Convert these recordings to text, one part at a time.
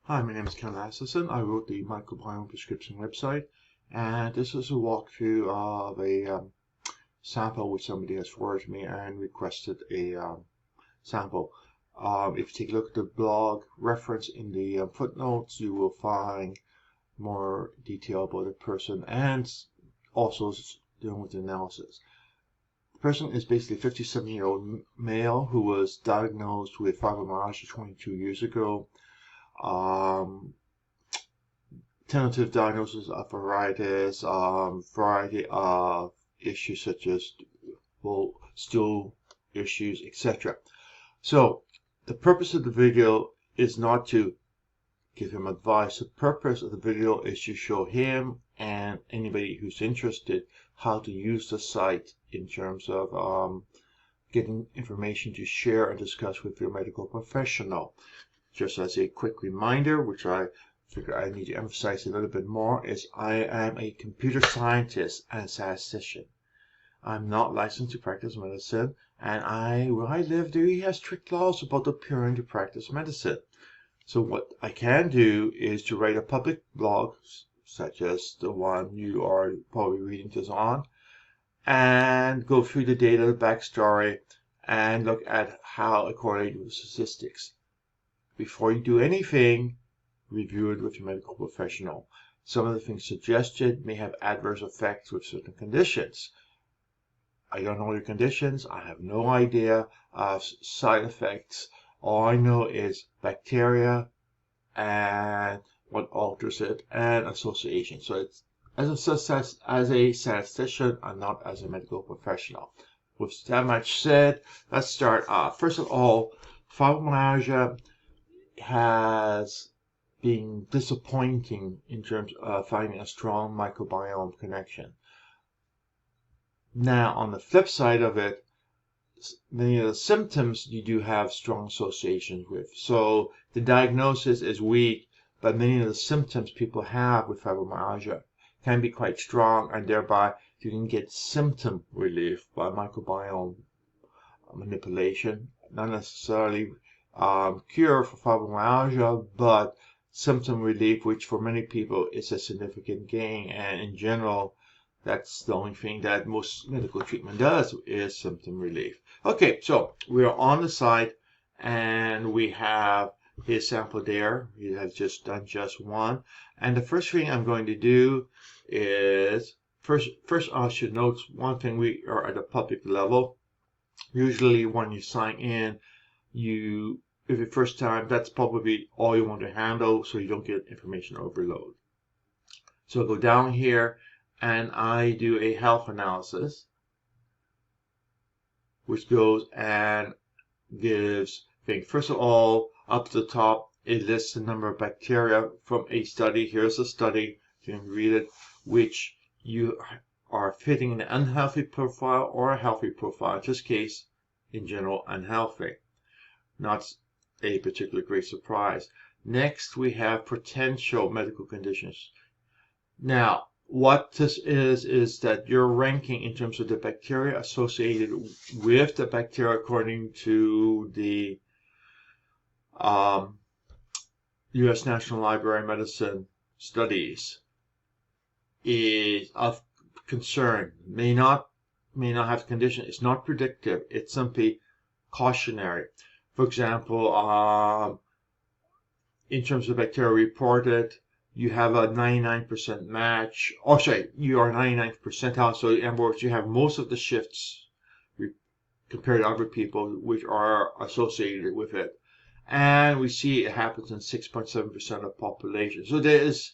Hi, my name is Ken Lasseson. I wrote the Microbiome prescription website, and this is a walkthrough of a sample which somebody has forwarded me and requested a sample. If you take a look at the blog reference in the footnotes, you will find more detail about the person and also dealing with the analysis. The person is basically a 57-year-old male who was diagnosed with fibromyalgia 22 years ago. Tentative diagnosis of variety of issues such as stool issues, etc. So the purpose of the video is not to give him advice. The purpose of the video is to show him and anybody who's interested how to use the site in terms of getting information to share and discuss with your medical professional. Just as a quick reminder, which I figure I need to emphasize a little bit more, is I am a computer scientist and statistician. I'm not licensed to practice medicine, and where I live, there has strict laws about appearing to practice medicine. So what I can do is to write a public blog, such as the one you are probably reading this on, and go through the data, the backstory, and look at how it correlates with statistics. Before you do anything, review it with your medical professional. Some of the things suggested may have adverse effects with certain conditions. I don't know your conditions. I have no idea of side effects. All I know is bacteria and what alters it and association. So it's as a statistician and not as a medical professional. With that much said, let's start off. First of all, fibromyalgia has been disappointing in terms of finding a strong microbiome connection. Now, on the flip side of it, many of the symptoms you do have strong associations with. So the diagnosis is weak, but many of the symptoms people have with fibromyalgia can be quite strong, and thereby you can get symptom relief by microbiome manipulation, not necessarily cure for fibromyalgia, but symptom relief, which for many people is a significant gain. And in general, that's the only thing that most medical treatment does, is symptom relief. Okay, so we are on the site, and we have his sample there. He has just done just one. And the first thing I'm going to do is, first I should note one thing: we are at a public level. Usually when you sign in, if your first time, that's probably all you want to handle so you don't get information overload. So go down here and I do a health analysis, which goes and gives things. First of all, up to the top, it lists the number of bacteria from a study. Here's a study, you can read it, which you are fitting an unhealthy profile or a healthy profile. In this case, in general, unhealthy. Not a particularly great surprise. Next, we have potential medical conditions. Now, what this is that you're ranking in terms of the bacteria associated with the bacteria according to the U.S. National Library of Medicine studies is of concern. May not have condition. It's not predictive. It's simply cautionary. For example, in terms of bacteria reported, you have a 99% match. Oh, sorry, you are 99th percentile. So in other words, you have most of the shifts compared to other people which are associated with it. And we see it happens in 6.7% of the population. So there is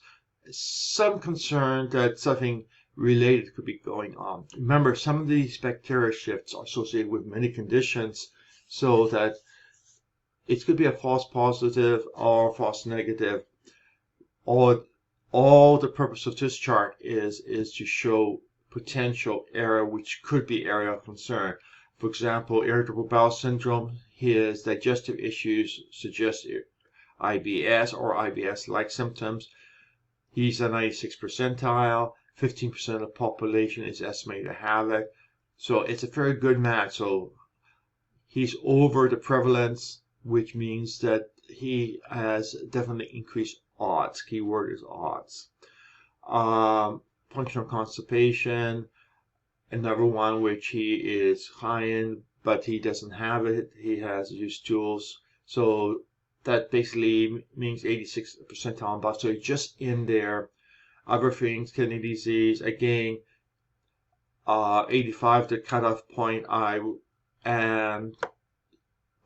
some concern that something related could be going on. Remember, some of these bacteria shifts are associated with many conditions, so that it could be a false positive or false negative. All the purpose of this chart is to show potential area which could be area of concern. For example, irritable bowel syndrome, his digestive issues suggest IBS or IBS-like symptoms. He's a 96th percentile. 15% of the population is estimated to have it. So it's a very good match. So he's over the prevalence, which means that he has definitely increased odds. Keyword is odds. Functional constipation, another one which he is high in, but he doesn't have it. He has used tools. So that basically means 86 percentile on both. So he's just in there. Other things, kidney disease, again, 85 the cutoff point. And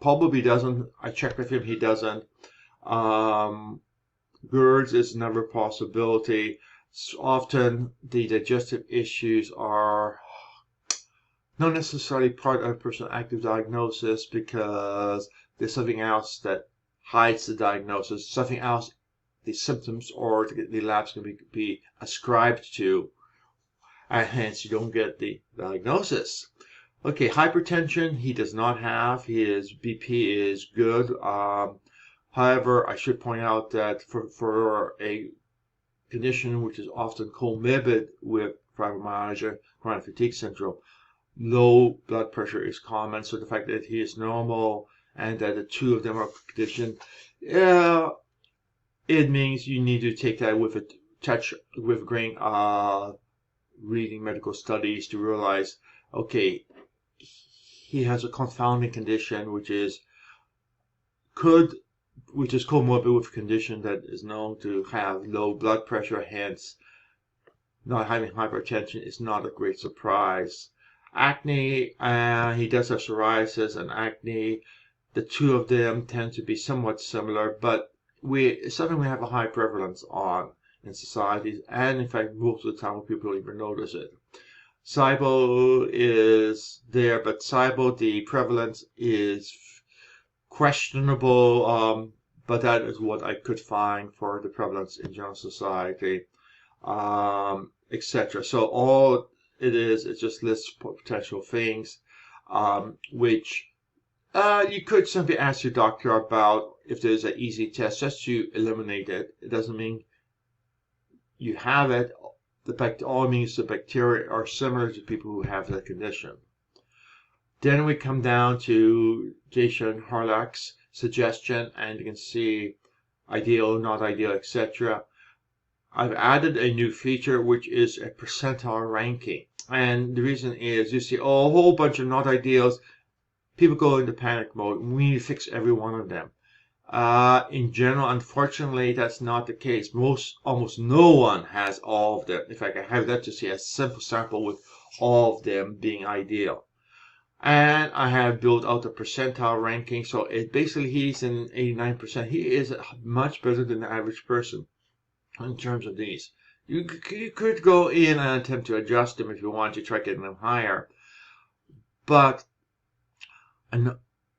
probably doesn't. I checked with him, he doesn't. GERDs is another possibility. Often the digestive issues are not necessarily part of a personal active diagnosis because there's something else that hides the diagnosis, something else the symptoms or the labs can be ascribed to, and hence you don't get the diagnosis. Okay, hypertension he does not have. His BP is good. However, I should point out that for a condition which is often comorbid with fibromyalgia, chronic fatigue syndrome, low blood pressure is common. So the fact that he is normal and that the two of them are conditioned, it means you need to take that with a touch, with a grain of reading medical studies to realize, okay, he has a confounding condition which is comorbid with a condition that is known to have low blood pressure, hence not having hypertension is not a great surprise. Acne, he does have psoriasis and acne. The two of them tend to be somewhat similar, but it's something we have a high prevalence on in societies, and in fact most of the time people don't even notice it. SIBO is there, but SIBO, the prevalence is questionable, but that is what I could find for the prevalence in general society, etc. So all it is just lists potential things, which you could simply ask your doctor about if there's an easy test just to eliminate it. It doesn't mean you have it. All means the bacteria are similar to people who have that condition. Then we come down to Jason Harlack's suggestion, and you can see ideal, not ideal, etc. I've added a new feature which is a percentile ranking, and the reason is you see a whole bunch of not ideals. People go into panic mode. We need to fix every one of them. In general, unfortunately, that's not the case. Almost no one has all of them. In fact, I have yet to see a simple sample with all of them being ideal. And I have built out the percentile ranking, so he's in 89%. He is much better than the average person in terms of these. You could go in and attempt to adjust them if you want to try getting them higher, but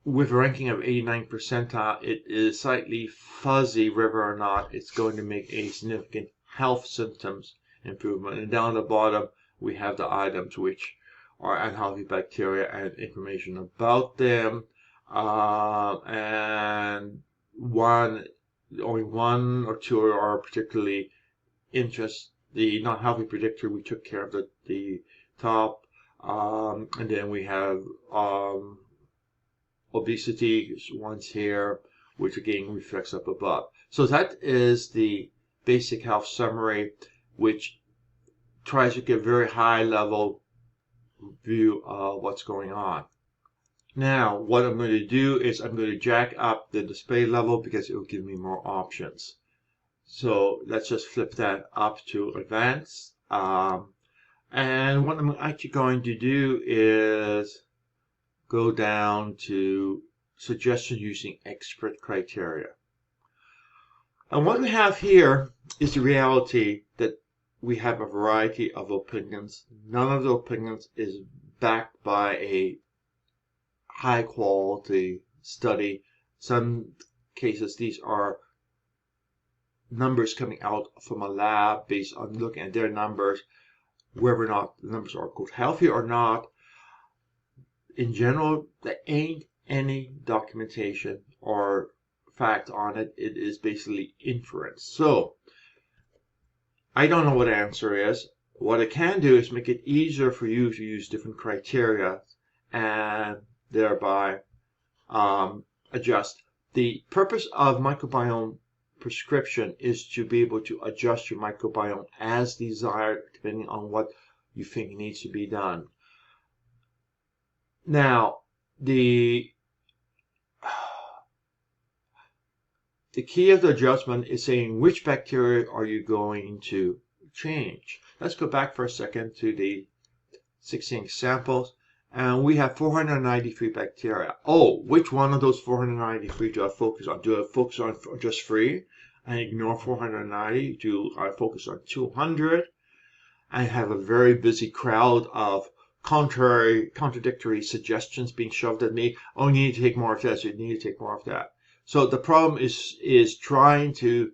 with a ranking of 89 percentile, it is slightly fuzzy whether or not it's going to make a significant health symptoms improvement. And down the bottom, we have the items which are unhealthy bacteria and information about them. And only one or two are particularly interesting. The not healthy predictor, we took care of the top. And then we have obesity ones here, which again reflects up above. So that is the basic health summary, which tries to give very high level view of what's going on. Now, what I'm going to do is I'm going to jack up the display level because it will give me more options. So let's just flip that up to advanced. And what I'm actually going to do is go down to suggestion using expert criteria. And what we have here is the reality that we have a variety of opinions. None of the opinions is backed by a high quality study. Some cases these are numbers coming out from a lab based on looking at their numbers, whether or not the numbers are quote healthy or not. In general, there ain't any documentation or fact on it. It is basically inference. So I don't know what the answer is. What I can do is make it easier for you to use different criteria and thereby adjust. the purpose of microbiome prescription is to be able to adjust your microbiome as desired, depending on what you think needs to be done. Now, the key of the adjustment is saying which bacteria are you going to change. Let's go back for a second to the 16 samples, and we have 493 bacteria. Oh, which one of those 493 do I focus on? Do I focus on just 3 and ignore 490? Do I focus on 200 and have a very busy crowd of contradictory suggestions being shoved at me? Oh, you need to take more of this, you need to take more of that. So the problem is trying to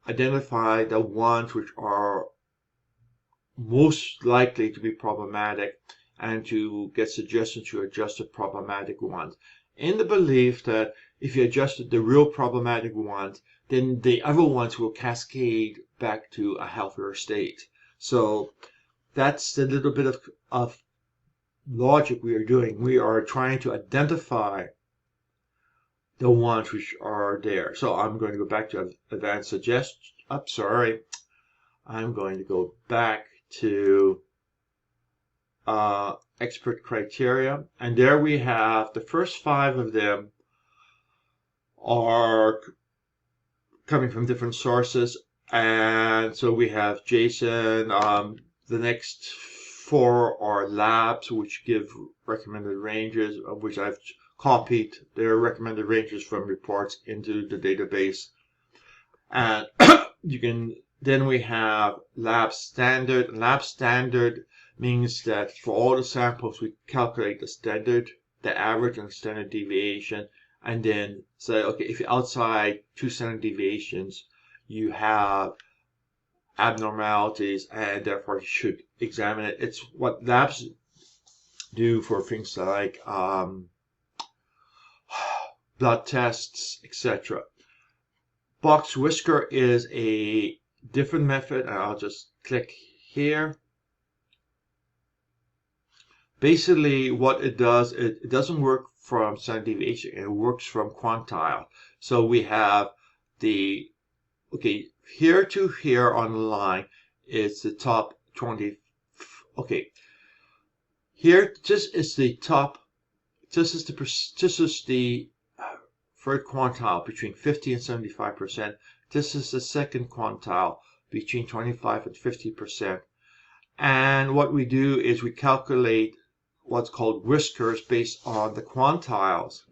identify the ones which are most likely to be problematic and to get suggestions to adjust the problematic ones, in the belief that if you adjusted the real problematic ones, then the other ones will cascade back to a healthier state. So that's the little bit of logic we are doing. We are trying to identify the ones which are there. So I'm going to go back to advanced suggestions. I'm going to go back to expert criteria, and there we have the first 5 of them are coming from different sources, and so we have Jason. The next 4 are labs which give recommended ranges, of which I've copied their recommended ranges from reports into the database. And then we have lab standard. Lab standard means that for all the samples we calculate the standard, the average, and the standard deviation, and then say, okay, if you're outside 2 standard deviations, you have abnormalities, and therefore you should examine it. It's what labs do for things like blood tests, etc. Box Whisker is a different method, and I'll just click here. Basically, what it does, it doesn't work from standard deviation, it works from quantile. So we have here to here on the line is the top 20. Okay, here this is the top. This is the third quantile between 50 and 75%. This is the second quantile between 25 and 50%. And what we do is we calculate what's called whiskers based on the quantiles.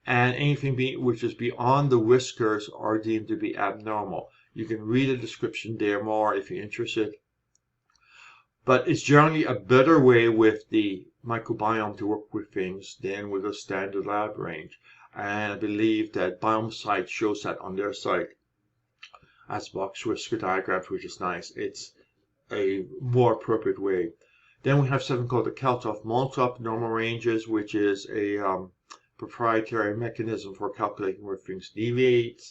And anything which is beyond the whiskers are deemed to be abnormal. You can read the description there more if you're interested. But it's generally a better way with the microbiome to work with things than with a standard lab range. And I believe that BiomeSite shows that on their site as box whisker diagrams, which is nice. It's a more appropriate way. Then we have something called the Kaltoff-Maltoff normal ranges, which is a proprietary mechanism for calculating where things deviate.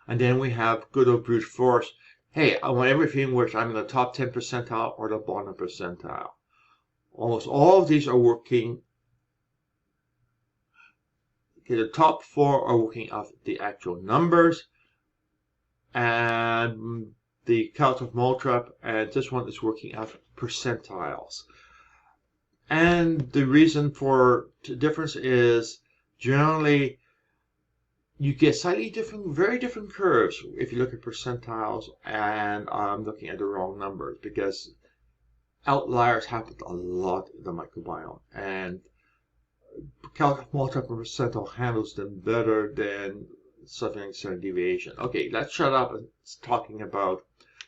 And then we have good old brute force. Hey, I want everything which I'm in the top 10 percentile or the bottom percentile. Almost all of these are working. Okay, the top 4 are working off the actual numbers, and the Kaltoff-Maltoff, and this one is working off percentiles. And the reason for the difference is generally you get slightly different, very different curves if you look at percentiles and looking at the wrong numbers, because outliers happen a lot in the microbiome, and Kaltoff-Maltoff and percentile handles them better than something standard deviation. Okay, let's shut up and talking about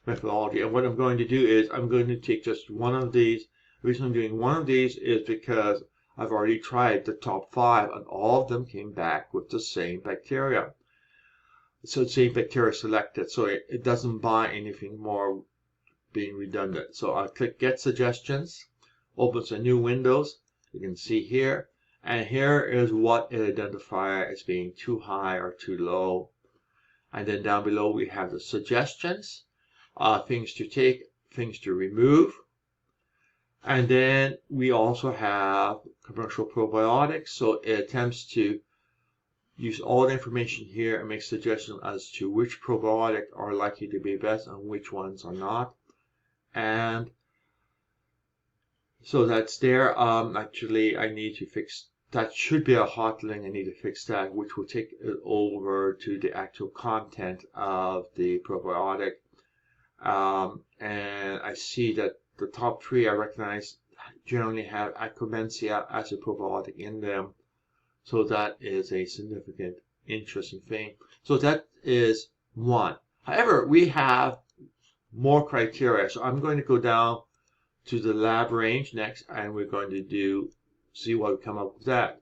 methodology. And what I'm going to do is I'm going to take just one of these. The reason I'm doing one of these is because I've already tried the top 5 and all of them came back with the same bacteria. So the same bacteria selected, so it doesn't buy anything more being redundant. So I'll click Get Suggestions, opens a new window. You can see here, and here is what it identifies as being too high or too low. And then down below we have the suggestions, things to take, things to remove. And then we also have commercial probiotics. So it attempts to use all the information here and make suggestions as to which probiotic are likely to be best and which ones are not. And so that's there. Actually, I need to fix that. Should be a hot link. I need to fix that, which will take it over to the actual content of the probiotic. And I see that the top 3 I recognize generally have Akkermansia as a probiotic in them. So that is a significant, interesting thing. So that is 1. However, we have more criteria. So I'm going to go down to the lab range next, and we're going to see what we come up with that.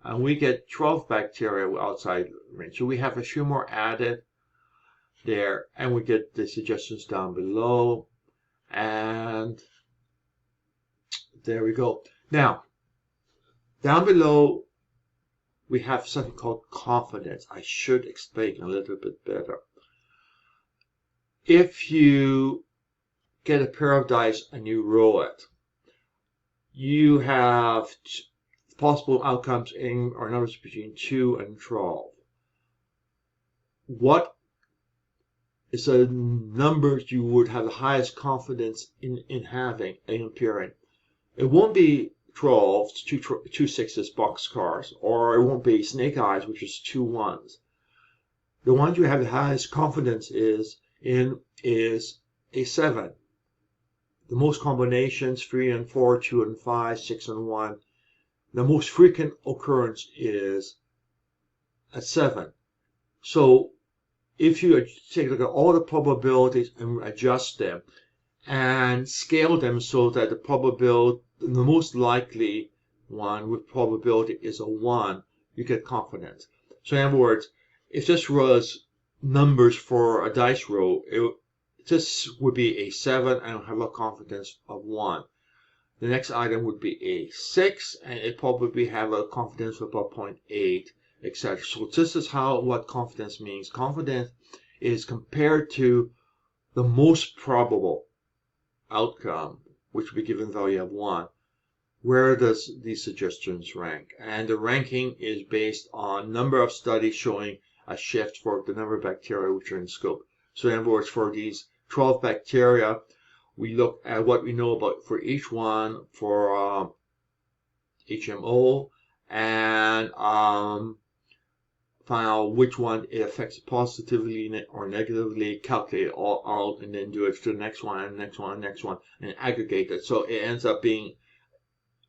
And we get 12 bacteria outside range. So we have a few more added there, and we get the suggestions down below. And there we go. Now, down below, we have something called confidence. I should explain a little bit better. If you get a pair of dice and you roll it, you have possible outcomes in or numbers between 2 and 12. What is the numbers you would have the highest confidence in having in appearing? It won't be 12, 2 sixes boxcars, or it won't be snake eyes, which is 2 1s. The ones you have the highest confidence is a 7. The most combinations, 3 and 4, 2 and 5, 6 and 1. The most frequent occurrence is a 7. So if you take a look at all the probabilities and adjust them and scale them so that the most likely one with probability is a 1, you get confidence. So in other words, if this was numbers for a dice roll, this would be a 7 and have a confidence of 1. The next item would be a 6 and it probably have a confidence of about 0.8, etc. So this is what confidence means. Confidence is compared to the most probable outcome, which would be given value of 1. Where does these suggestions rank? And the ranking is based on number of studies showing a shift for the number of bacteria which are in scope. So in other words, for these 12 bacteria, we look at what we know about for each one for HMO and find out which one it affects positively or negatively, calculate it all out, and then do it to the next one and next one and next one, and aggregate it. So it ends up being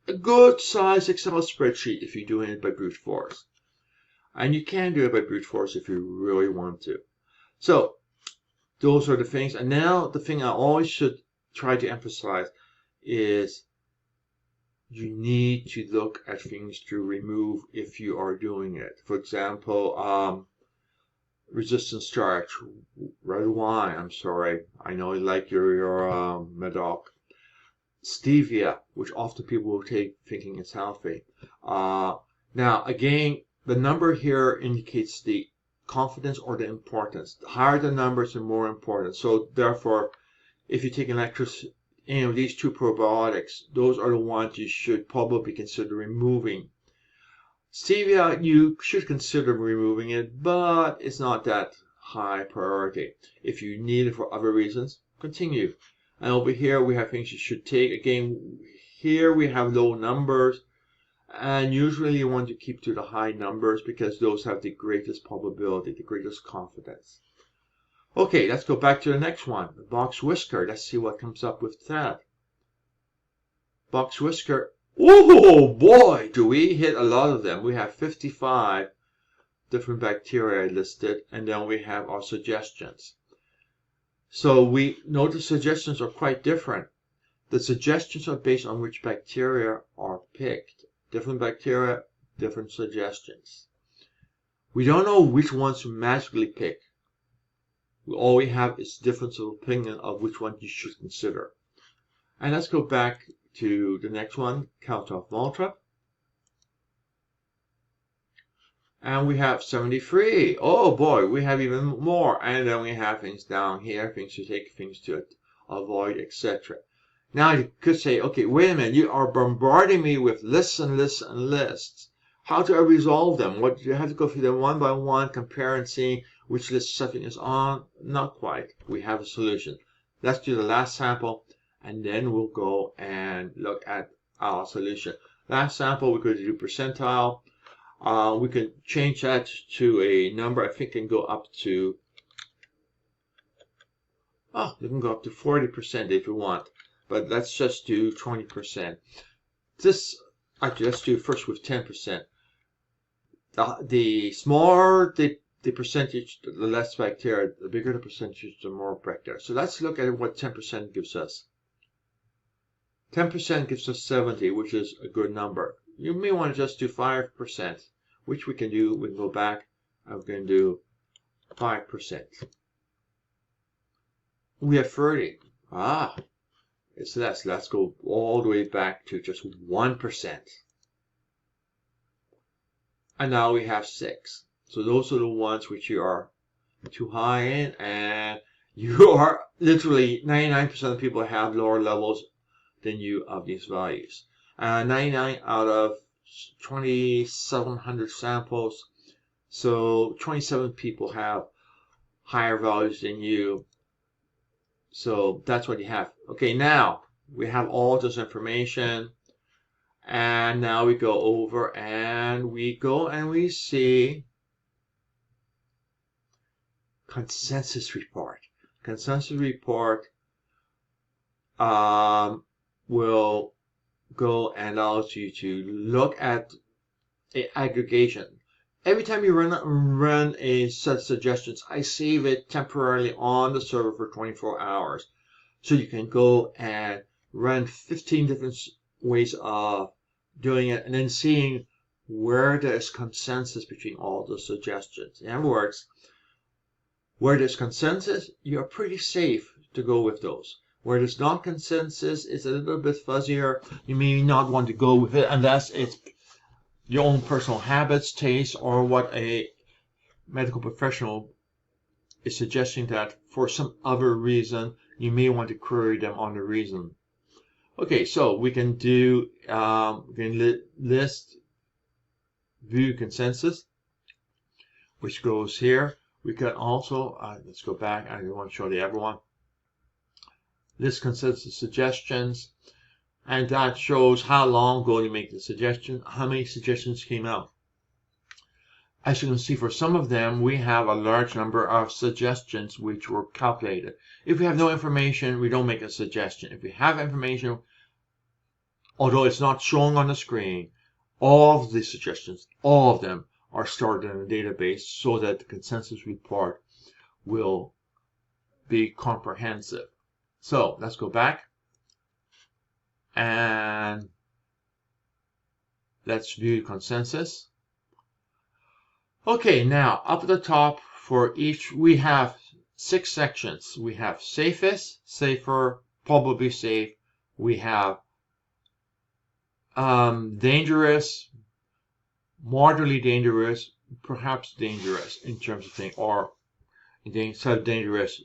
a good size Excel spreadsheet if you're doing it by brute force. And you can do it by brute force if you really want to. So those are the things. And now the thing I always should try to emphasize is you need to look at things to remove if you are doing it. For example, resistant starch, red wine, I'm sorry. I know you like your Medoc. Stevia, which often people will take thinking it's healthy. Now, again, the number here indicates the confidence or the importance. The higher the numbers, the more important. So therefore, if you take these 2 probiotics, those are the ones you should probably consider removing. Stevia, you should consider removing it, but it's not that high priority. If you need it for other reasons, continue. And over here we have things you should take. Again, here we have low numbers, and usually you want to keep to the high numbers because those have the greatest probability, the greatest confidence. Okay, let's go back to the next one, the box whisker. Let's see what comes up with that. Box whisker. Oh boy, do we hit a lot of them. We have 55 different bacteria listed, and then we have our suggestions. So we know the suggestions are quite different. The suggestions are based on which bacteria are picked. Different bacteria, different suggestions. We don't know which ones to magically pick. All we have is difference of opinion of which one you should consider. And let's go back to the next one, Count of Malta. And we have 73. Oh boy, we have even more. And then we have things down here, things to take, things to avoid, etc. Now you could say, okay, wait a minute, you are bombarding me with lists and lists and lists. How do I resolve them? What you have to go through them one by one, compare and see which list something is on. Not quite. We have a solution. Let's do the last sample, and then we'll go and look at our solution. Last sample, we could do percentile. We can change that to a number. I think can go up to, you can go up to 40% if you want, but let's just do 20%. Actually, let's do first with 10%. The smaller the percentage, the less bacteria. The bigger the percentage, the more bacteria. So let's look at what 10% gives us. 10% gives us 70, which is a good number. You may want to just do 5%, which we can do. We can go back and we can do 5%. We have 30. It's less. Let's go all the way back to just 1%. And now we have 6. So those are the ones which you are too high in, and you are literally 99% of people have lower levels than you of these values. 99 out of 2,700 samples. So 27 people have higher values than you. So that's what you have. Okay, now we have all this information. And now we go over and we see consensus report. Consensus report will go and allows you to look at a aggregation. Every time you run a set of suggestions, I save it temporarily on the server for 24 hours. So you can go and run 15 different ways of doing it and then seeing where there's consensus between all the suggestions. In other words, where there's consensus, you're pretty safe to go with those. Where there's not consensus, it's a little bit fuzzier. You may not want to go with it unless it's your own personal habits, taste, or what a medical professional is suggesting that for some other reason, you may want to query them on the reason. Okay, so we can do, we can list view consensus, which goes here. We can also, let's go back, I want to show the other one. List consensus suggestions, and that shows how long ago you make the suggestion, how many suggestions came out. As you can see, for some of them, we have a large number of suggestions which were calculated. If we have no information, we don't make a suggestion. If we have information, although it's not showing on the screen, all of the suggestions, all of them, are stored in a database so that the consensus report will be comprehensive. So let's go back and let's view consensus. Okay, now up at the top for each, we have 6 sections. We have safest, safer, probably safe. We have dangerous, moderately dangerous, perhaps dangerous in terms of thing, or instead of dangerous,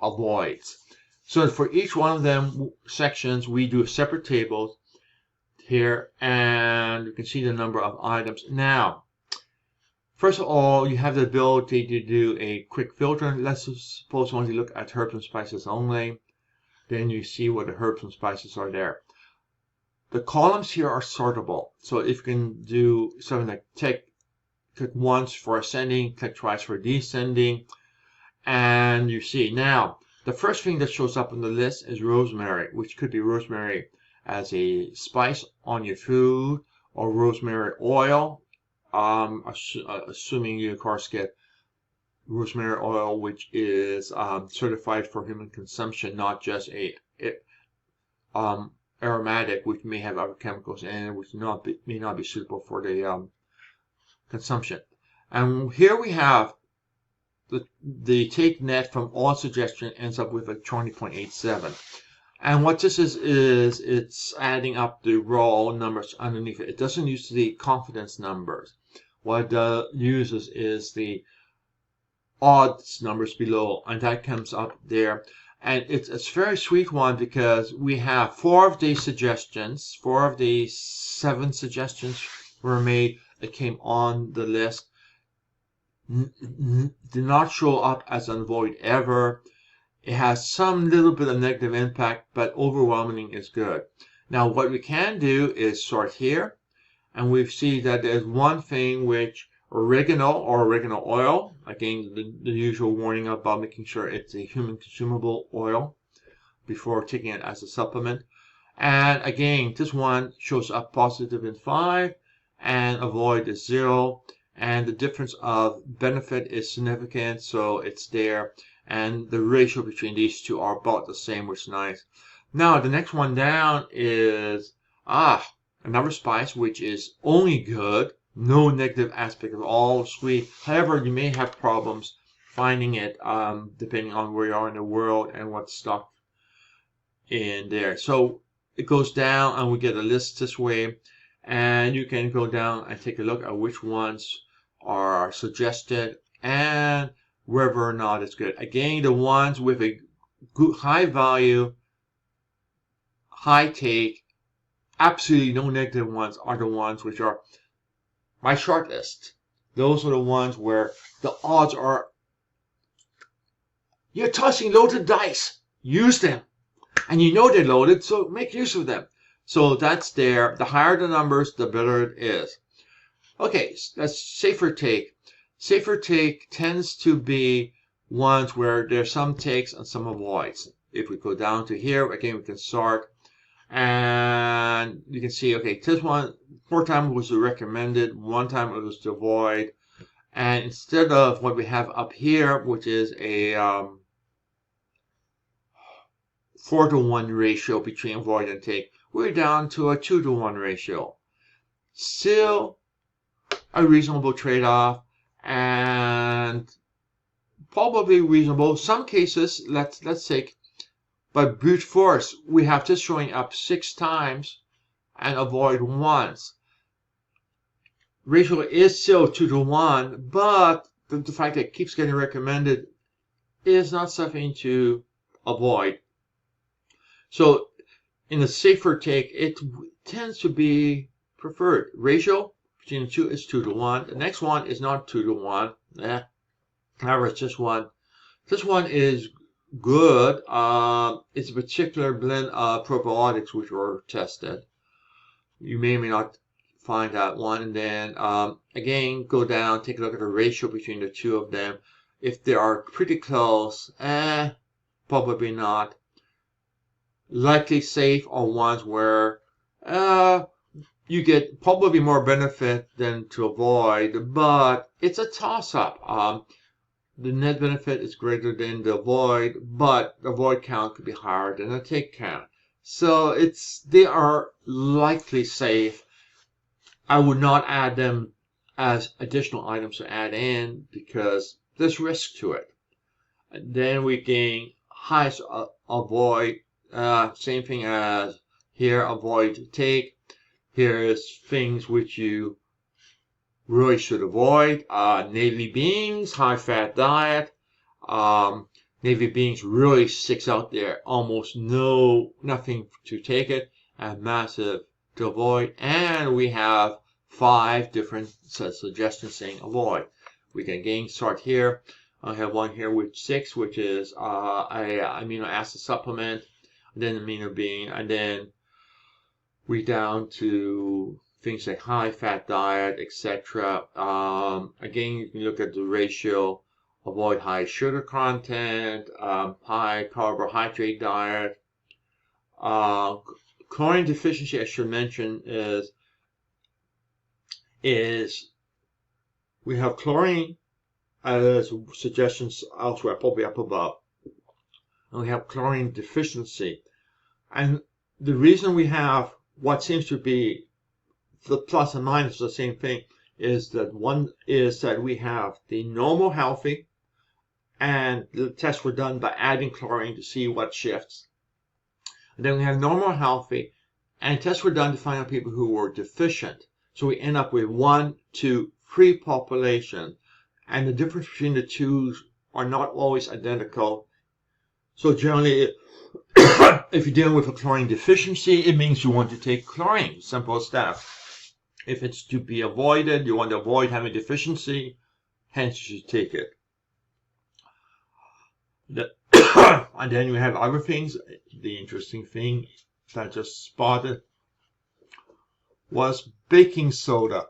avoids. So for each one of them sections, we do separate tables here, and you can see the number of items. Now, first of all, you have the ability to do a quick filter. Let's suppose you want to look at herbs and spices only. Then you see what the herbs and spices are there. The columns here are sortable. So if you can do something like click once for ascending, click twice for descending, and you see now the first thing that shows up on the list is rosemary, which could be rosemary as a spice on your food, or rosemary oil. Assuming you of course get rosemary oil which is certified for human consumption, not just a aromatic which may have other chemicals in it which may not be suitable for the consumption. And here we have the take net from all suggestion ends up with a 20.87. And what this is it's adding up the raw numbers underneath it. It doesn't use the confidence numbers. What it uses is the odds numbers below, and that comes up there. And it's a very sweet one because we have 4 of the suggestions, 4 of the 7 suggestions were made, it came on the list. Did not show up as an avoid ever. It has some little bit of negative impact, but overwhelming is good. Now what we can do is sort here, and we see that there's one thing which oregano or oregano oil, again the usual warning about making sure it's a human consumable oil before taking it as a supplement. And again, this one shows up positive in 5 and avoid is 0, and the difference of benefit is significant, so it's there, and the ratio between these two are about the same, which is nice. Now the next one down is another spice which is only good, no negative aspect at all, sweet. However, you may have problems finding it depending on where you are in the world and what's stocked in there. So it goes down and we get a list this way, and you can go down and take a look at which ones are suggested and whether or not it's good. Again, the ones with a good high value, high take, absolutely no negative ones are the ones which are my short list. Those are the ones where the odds are, you're tossing loaded dice, use them. And you know they're loaded, so make use of them. So that's there. The higher the numbers, the better it is. Okay, that's safer take. Safer take tends to be ones where there's some takes and some avoids. If we go down to here, again, we can sort. And you can see, okay, this one, 4 times was the recommended, 1 time it was the avoid. And instead of what we have up here, which is a 4-to-1 ratio between avoid and take, we're down to a 2-to-1 ratio. Still a reasonable trade-off and probably reasonable. Some cases, let's take, by brute force, we have this showing up 6 times and avoid once. Ratio is still 2-to-1, but the fact that it keeps getting recommended is not something to avoid. So in a safer take, it tends to be preferred. Ratio between the two is 2-to-1. The next one is not 2-to-1. However, it's just one. This one is good. It's a particular blend of probiotics which were tested. You may or may not find that one. And then again, go down, take a look at the ratio between the two of them. If they are pretty close, probably not. Likely safe are ones where you get probably more benefit than to avoid, but it's a toss-up. The net benefit is greater than the avoid, but the avoid count could be higher than the take count. So they are likely safe. I would not add them as additional items to add in because there's risk to it. And then we gain highest avoid. Same thing as here, avoid take. Here is things which you really should avoid. Navy beans, high fat diet. Navy beans really sticks out there. Almost nothing to take it, and massive to avoid. And we have 5 different suggestions saying avoid. We can again start here. I have one here with 6, which is a amino acid supplement. Then amino bean, and then we down to things like high fat diet, etc. Again, you can look at the ratio, avoid high sugar content, high carbohydrate diet. Chlorine deficiency, I should mention, is we have chlorine as suggestions elsewhere, probably up above. And we have chlorine deficiency. And the reason we have what seems to be the plus and minus the same thing is that one is that we have the normal healthy, and the tests were done by adding chlorine to see what shifts. And then we have normal healthy, and tests were done to find out people who were deficient. So we end up with 1, 2, 3 population, and the difference between the two are not always identical. So generally, if you're dealing with a chlorine deficiency, it means you want to take chlorine. Simple as that. If it's to be avoided, you want to avoid having deficiency, hence you should take it. And then we have other things. The interesting thing that I just spotted was baking soda.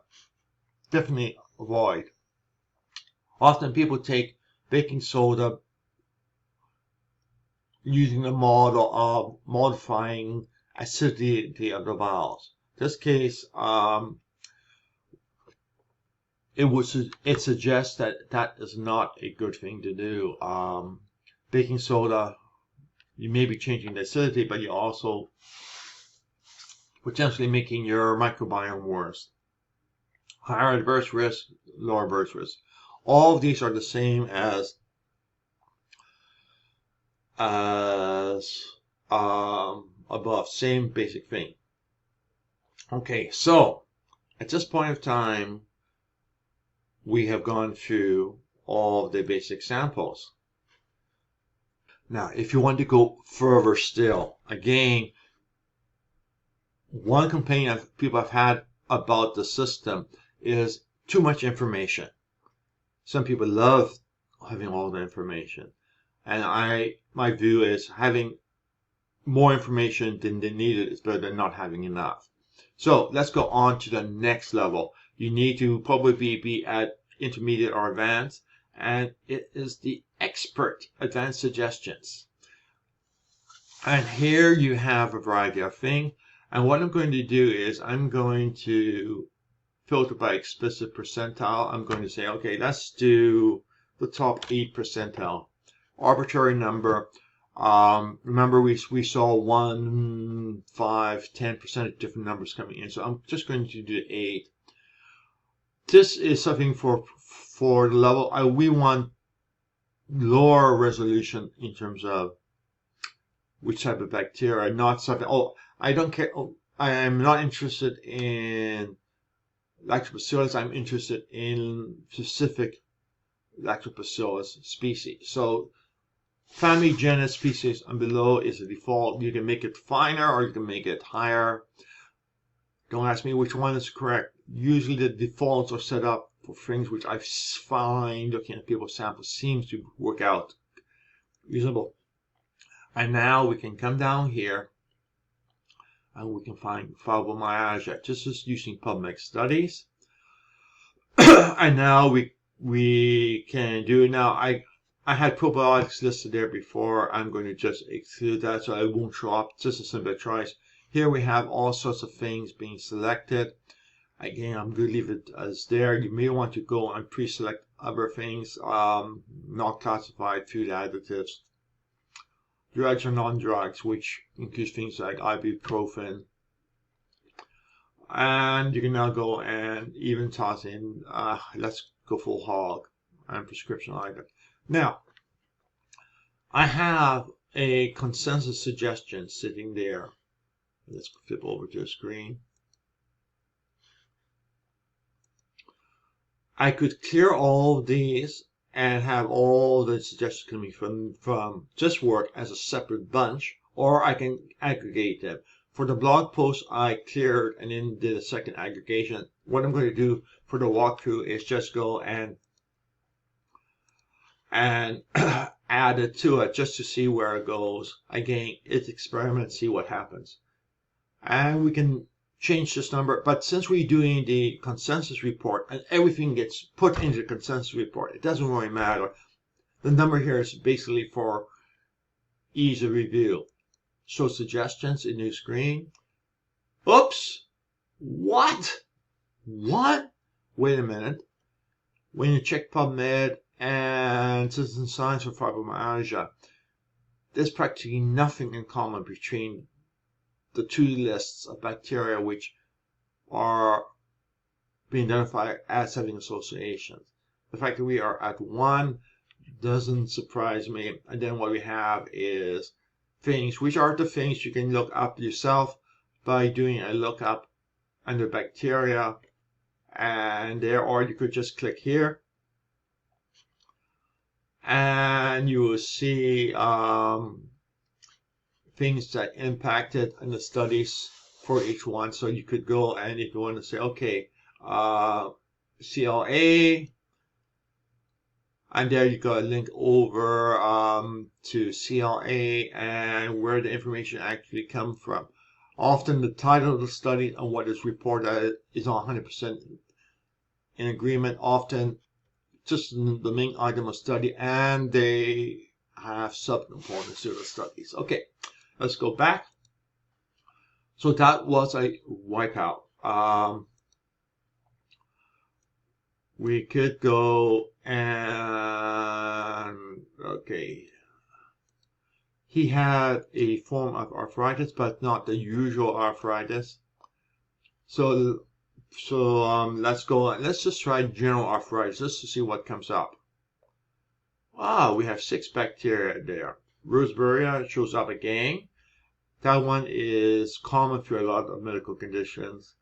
Definitely avoid. Often people take baking soda using the model of modifying acidity of the bowels. In this case, it suggests that that is not a good thing to do. Baking soda, you may be changing the acidity, but you're also potentially making your microbiome worse. Higher adverse risk, lower adverse risk. All of these are the same as above, same basic thing. Okay, so at this point of time, we have gone through all of the basic samples. Now, if you want to go further still, again, one complaint that people have had about the system is too much information. Some people love having all the information, and my view is having more information than they needed is better than not having enough. So let's go on to the next level. You need to probably be at intermediate or advanced, and it is the expert advanced suggestions. And here you have a variety of things. And what I'm going to do is I'm going to filter by explicit percentile. I'm going to say, okay, let's do the top 8 percentile. Arbitrary number. Remember we saw 1, 5, 10% of different numbers coming in. So I'm just going to do 8. This is something for the level. We want lower resolution in terms of which type of bacteria, not something. Oh, I don't care. Oh, I am not interested in Lactobacillus. I'm interested in specific Lactobacillus species. So family, genus, species, and below is the default. You can make it finer or you can make it higher. Don't ask me which one is correct. Usually the defaults are set up for things which I find looking at people's samples seems to work out reasonable. And now we can come down here and we can find fibromyalgia. This is using PubMed studies. And now we can do now. I had probiotics listed there before. I'm going to just exclude that so it won't show up. Just a simple choice. Here we have all sorts of things being selected. Again, I'm going to leave it as there. You may want to go and pre-select other things, not classified food additives. Drugs or non-drugs, which includes things like ibuprofen. And you can now go and even toss in, let's go full hog, and prescription items. Now, I have a consensus suggestion sitting there. Let's flip over to the screen. I could clear all of these and have all the suggestions coming from just work as a separate bunch, or I can aggregate them. For the blog post, I cleared and then did a second aggregation. What I'm going to do for the walkthrough is just go and add it to it just to see where it goes. Again, it's experiment, see what happens. And we can change this number, but since we're doing the consensus report and everything gets put into the consensus report, it doesn't really matter. The number here is basically for ease of review. Show suggestions in new screen. Oops! What? Wait a minute. When you check PubMed and Citizen Science for fibromyalgia, there's practically nothing in common between the two lists of bacteria which are being identified as having associations. The fact that we are at 1 doesn't surprise me. And then what we have is things, which are the things you can look up yourself by doing a lookup under bacteria. And there, or you could just click here. And you will see things that impacted in the studies for each one. So you could go and if you want to say, okay, CLA, and there you got a link over to CLA and where the information actually comes from. Often the title of the study and what is reported is 100% in agreement. Often just the main item of study, and they have subcomponents to the studies. Okay, let's go back. So that was a wipeout. We could go and, okay, he had a form of arthritis, but not the usual arthritis. So let's go, let's just try general arthritis just to see what comes up. Ah, we have 6 bacteria there. Roseburia shows up again. That one is common for a lot of medical conditions.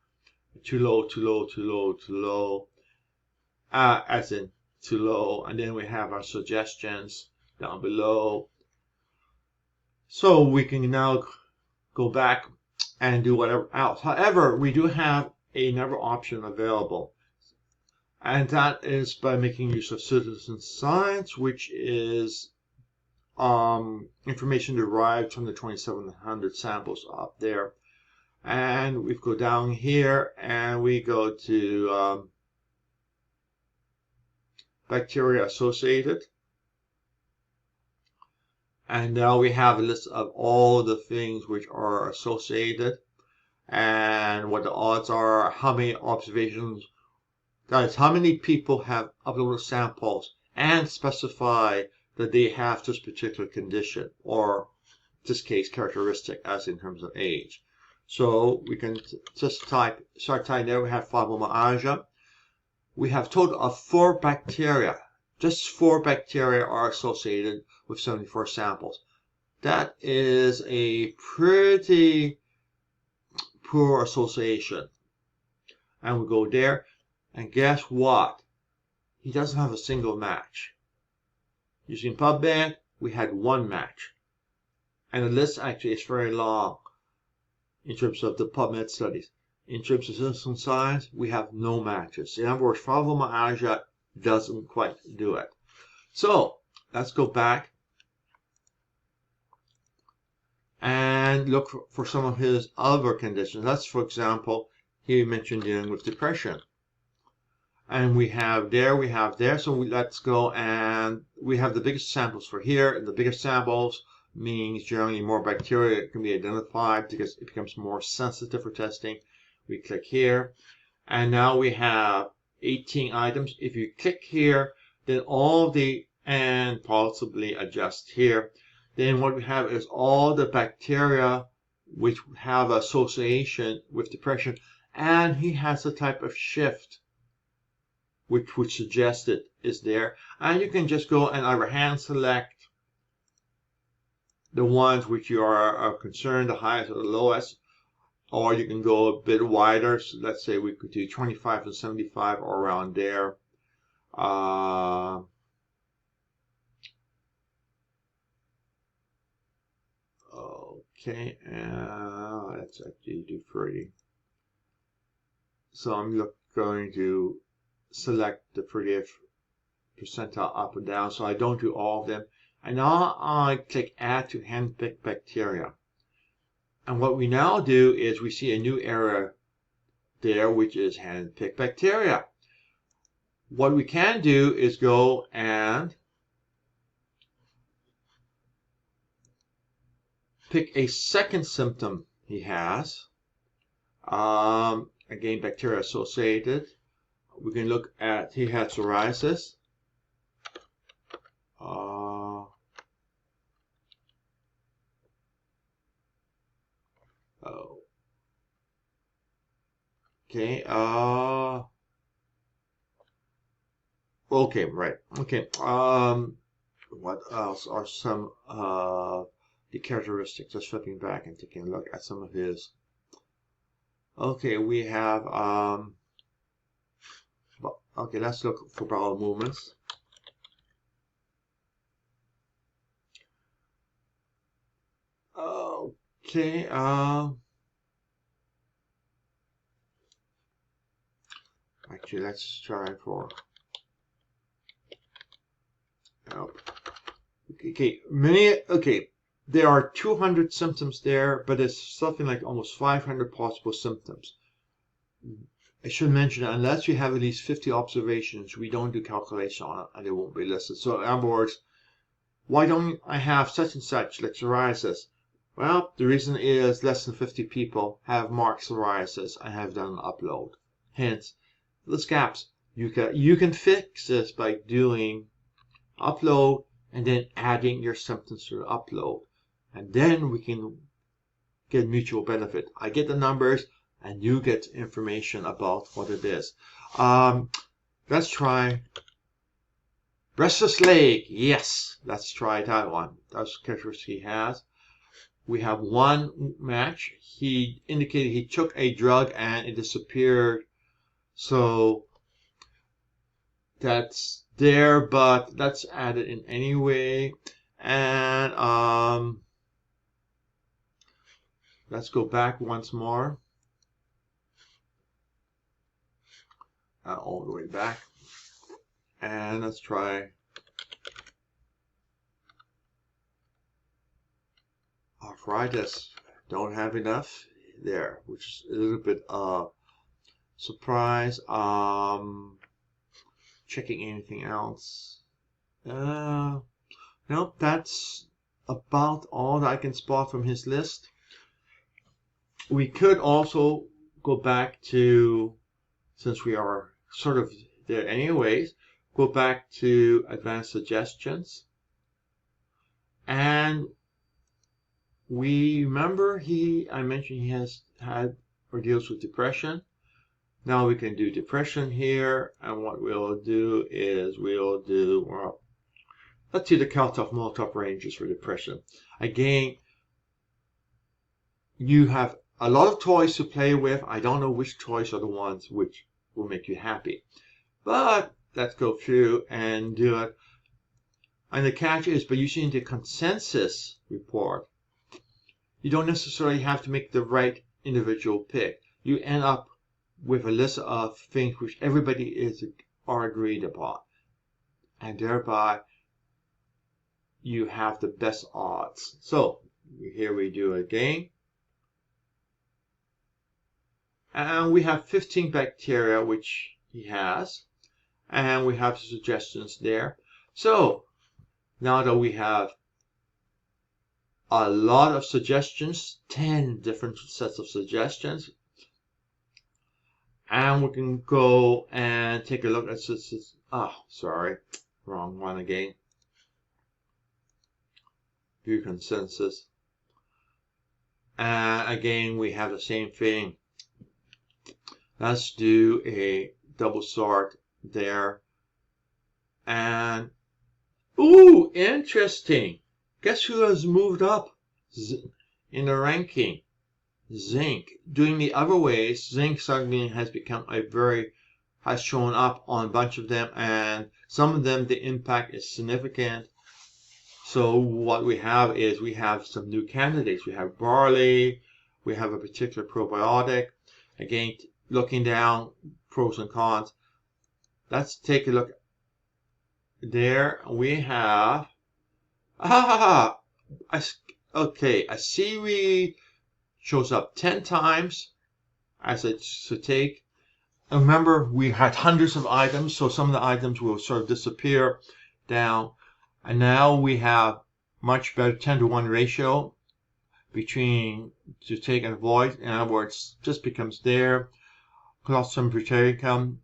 Too low, too low, too low, too low. As in too low. And then we have our suggestions down below. So we can now go back and do whatever else. However, we do have another option available. And that is by making use of citizen science, which is information derived from the 2,700 samples up there. And we go down here and we go to bacteria associated. And now we have a list of all the things which are associated and what the odds are, how many observations. Guys, how many people have uploaded samples and specify that they have this particular condition, or in this case characteristic as in terms of age. So we can just start typing there. We have fibromyalgia. We have a total of 4 bacteria. Just 4 bacteria are associated with 74 samples. That is a pretty poor association. And we go there, and guess what? He doesn't have a single match. Using PubMed, we had 1 match. And the list actually is very long in terms of the PubMed studies. In terms of citizen science, we have no matches. In other words, fibromyalgia doesn't quite do it. So let's go back and look for some of his other conditions. That's, for example, he mentioned dealing with depression. And we have there. So let's go, and we have the biggest samples for here. And the bigger samples means generally more bacteria can be identified because it becomes more sensitive for testing. We click here, and now we have 18 items. If you click here, then all the, and possibly adjust here, then what we have is all the bacteria which have association with depression, and he has a type of shift which would suggest it is there. And you can just go and either hand select the ones which you are concerned, the highest or the lowest, or you can go a bit wider. So let's say we could do 25 and 75 or around there. Okay, let's actually do 30. So I'm going to select the 30th percentile up and down, so I don't do all of them. And now I click Add to Handpick Bacteria. And what we now do is we see a new area there, which is Handpick Bacteria. What we can do is go and pick a second symptom he has. Again, bacteria associated. We can look at, he had psoriasis. Okay. Okay. Right. Okay. What else are some the characteristics? Just flipping back and taking a look at some of his. Okay, we have okay, let's look for bowel movements. Okay, Actually, let's try for. Oh. Okay, there are 200 symptoms there, but there's something like almost 500 possible symptoms. I should mention that unless you have at least 50 observations, we don't do calculation on it, and it won't be listed. So in other words, why don't I have such and such, like psoriasis? Well, the reason is less than 50 people have marked psoriasis and have done an upload. Hence, those gaps. You can fix this by doing upload and then adding your symptoms to the upload. And then we can get mutual benefit. I get the numbers and you get information about what it is. Let's try restless leg. Yes, let's try that one. That's characteristics he has. We have one match. He indicated he took a drug and it disappeared. So that's there, but let's add it in anyway. And let's go back once more. All the way back. And let's try arthritis. Don't have enough there, which is a little bit surprise. Checking anything else. No, that's about all that I can spot from his list. We could also go back to, since we are sort of there anyways, go back to advanced suggestions. And we remember I mentioned he has had or deals with depression. Now we can do depression here, and what we'll do is well, let's do the Kaltoff-Molotov ranges for depression. Again, you have a lot of toys to play with. I don't know which toys are the ones which will make you happy. But let's go through and do it. And the catch is, by using the consensus report, you don't necessarily have to make the right individual pick. You end up with a list of things which everybody are agreed upon. And thereby, you have the best odds. So, here we do it again. And we have 15 bacteria, which he has. And we have suggestions there. So, now that we have a lot of suggestions, 10 different sets of suggestions, and we can go and take a look at this. Oh, sorry, wrong one again. View consensus. And again, we have the same thing. Let's do a double sort there. And, ooh, interesting. Guess who has moved up in the ranking? Zinc. Doing the other ways, zinc suddenly has become has shown up on a bunch of them, and some of them the impact is significant. So what we have is we have some new candidates. We have barley, we have a particular probiotic. Again, looking down, pros and cons. Let's take a look. There we have, okay, a seaweed shows up 10 times as it should take. And remember, we had hundreds of items, so some of the items will sort of disappear down. And now we have much better 10-to-1 ratio between to take and avoid. In other words, just becomes there. Colostrum britannicum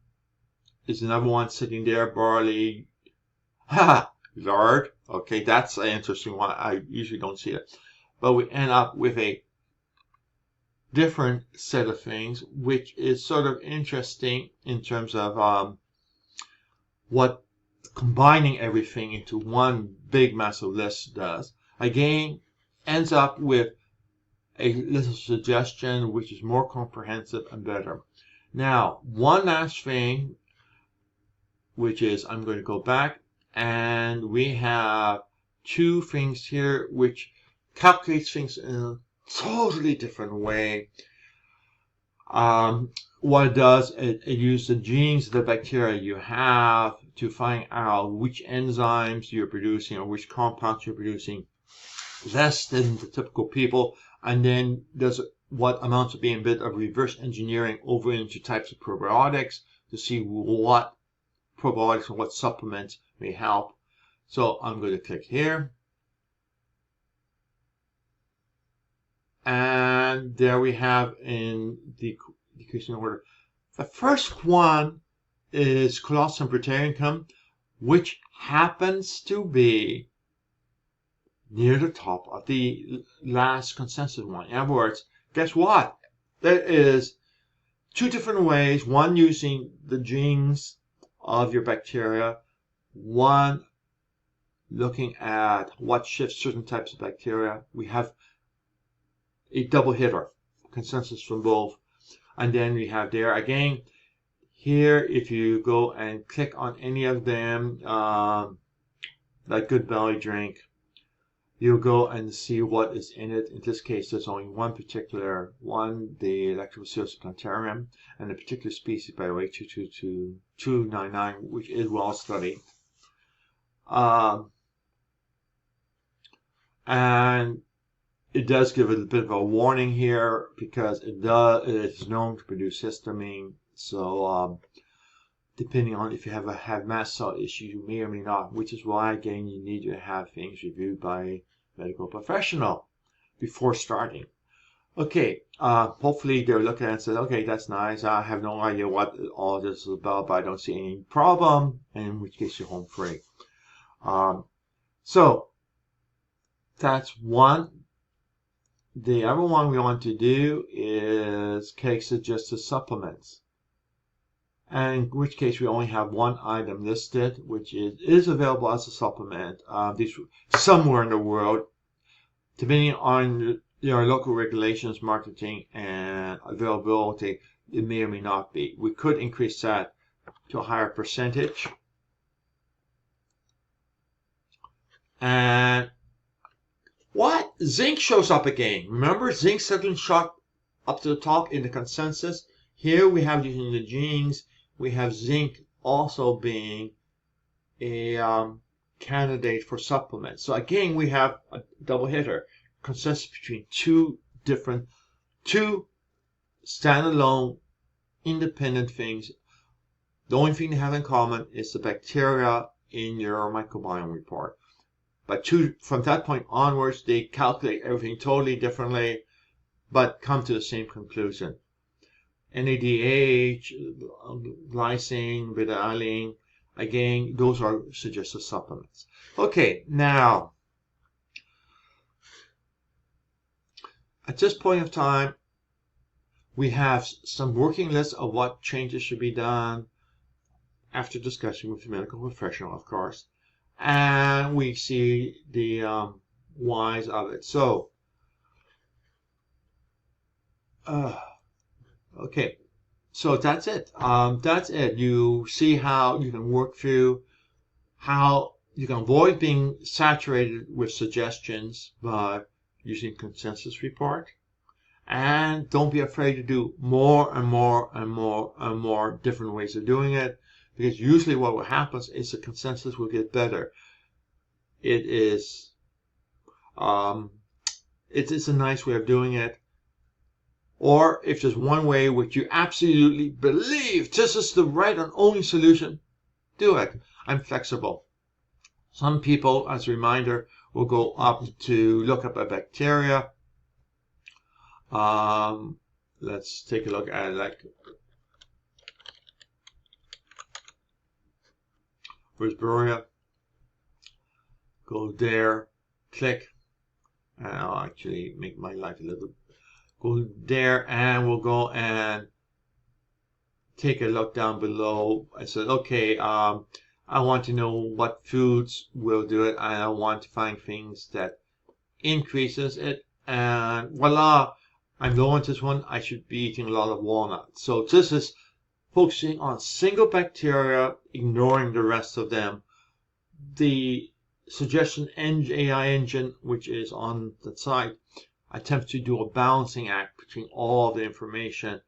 is another one sitting there. Barley. Lard. Okay, that's an interesting one. I usually don't see it. But we end up with a different set of things, which is sort of interesting in terms of what combining everything into one big massive list does. Again, ends up with a little suggestion which is more comprehensive and better. Now, one last thing, which is I'm going to go back, and we have two things here which calculates things in a totally different way. What it does, it uses the genes of the bacteria you have to find out which enzymes you're producing or which compounds you're producing less than the typical people, and then does what amounts to being a bit of reverse engineering over into types of probiotics to see what probiotics and what supplements may help. So I'm going to click here. And there we have in the decreasing order. The first one is Colostrum Britannicum, which happens to be near the top of the last consensus one. In other words, guess what? There is two different ways. One using the genes of your bacteria. One looking at what shifts certain types of bacteria. We have a double hitter, consensus from both. And then we have there again, here if you go and click on any of them, like Good Belly Drink, you'll go and see what is in it. In this case, there's only one particular one, the Lactobacillus plantarum, and a particular species, by the way, 222-299, which is well studied. And it does give it a bit of a warning here because it is known to produce histamine. So depending on if you have mast cell issues, you may or may not, which is why again you need to have things reviewed by a medical professional before starting. Okay, hopefully they're looking and said, okay, that's nice. I have no idea what all this is about, but I don't see any problem, and in which case you're home free. So that's one. The other one we want to do is case suggested supplements, and in which case we only have one item listed, which is available as a supplement. These somewhere in the world, depending on your local regulations, marketing, and availability, it may or may not be. We could increase that to a higher percentage. And what? Zinc shows up again. Remember, zinc suddenly shot up to the top in the consensus. Here we have using the genes, we have zinc also being a candidate for supplements. So again, we have a double hitter. Consensus between two standalone, independent things. The only thing they have in common is the bacteria in your microbiome report. But from that point onwards, they calculate everything totally differently, but come to the same conclusion. NADH, glycine, beta-alanine, again, those are suggested supplements. Okay, now, at this point of time, we have some working lists of what changes should be done after discussion with the medical professional, of course. And we see the whys of it. So, okay, so that's it. That's it. You see how you can work through, how you can avoid being saturated with suggestions by using consensus report. And don't be afraid to do more and more and more and more different ways of doing it. Because usually what will happen is the consensus will get better. It is a nice way of doing it. Or if there's one way which you absolutely believe this is the right and only solution, do it. I'm flexible. Some people, as a reminder, will go up to look up a bacteria. Let's take a look at like Fibromyalgia. Go there, click, and I'll actually make my life a little. Go there, and we'll go and take a look down below. I said, okay, I want to know what foods will do it, and I want to find things that increases it, and voila, I'm going to this one. I should be eating a lot of walnuts. So this is focusing on single bacteria, ignoring the rest of them. The suggestion AI engine, which is on the site, attempts to do a balancing act between all the information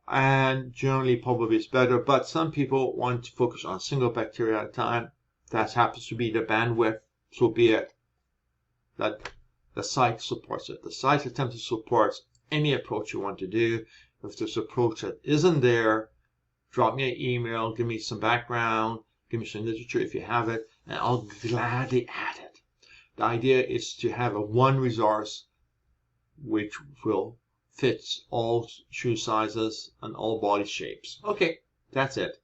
and generally probably it's better, but some people want to focus on a single bacteria at a time. That happens to be the bandwidth, so be it. That the site supports it. The site attempts to support any approach you want to do. If there's an approach that isn't there, drop me an email, give me some background, give me some literature if you have it, and I'll gladly add it. The idea is to have a one resource which will fit all shoe sizes and all body shapes. Okay, that's it.